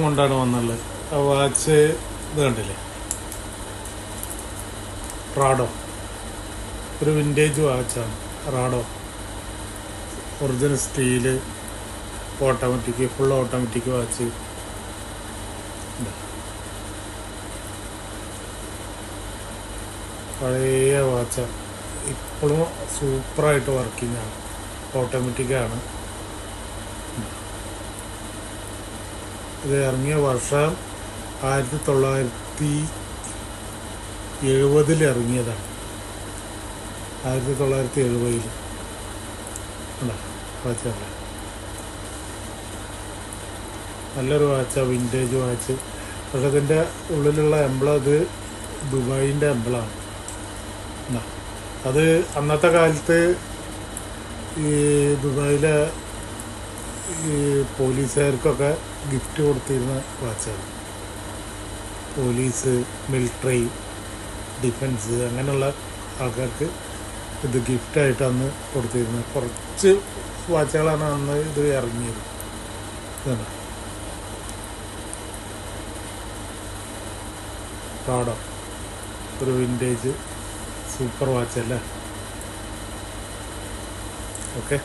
കൊണ്ടാണ് വന്നുള്ളത്. ആ വാച്ച് ഇത് കണ്ടില്ലേ, റാഡോ, ഒരു വിൻറ്റേജ് വാച്ചാണ് Rado. Original steel, automatic, full automatic watch. പഴയ വാച്ചാണ്, ഇപ്പോഴും സൂപ്പറായിട്ട് വർക്കിംഗ് ആണ്, ഓട്ടോമാറ്റിക്കാണ്. ഇത് ഇറങ്ങിയ വർഷം 1970 ഇറങ്ങിയതാണ്. 1970 വാച്ചല്ല, നല്ലൊരു വാച്ചാണ്, വിൻറ്റേജ് വാച്ച്. പക്ഷെ ഇതിൻ്റെ ഉള്ളിലുള്ള എംബ്ലം ഇത് ദുബായിൻ്റെ എംബ്ലമാണ്. അത് അന്നത്തെ കാലത്ത് ഈ ദുബായിലെ ഈ പോലീസുകാർക്കൊക്കെ ഗിഫ്റ്റ് കൊടുത്തിരുന്ന വാച്ചാണ്. പോലീസ്, മിലിറ്ററി, ഡിഫൻസ് അങ്ങനെയുള്ള ആൾക്കാർക്ക് ഇത് ഗിഫ്റ്റായിട്ട് അന്ന് കൊടുത്തിരുന്നത്. കുറച്ച് വാച്ചുകളാണ് അന്ന് ഇത് ഇറങ്ങിയത്. ഇതാണ് റാഡോ, ഒരു വിൻറ്റേജ് സൂപ്പർ വാച്ചല്ലേ. ഓക്കെ.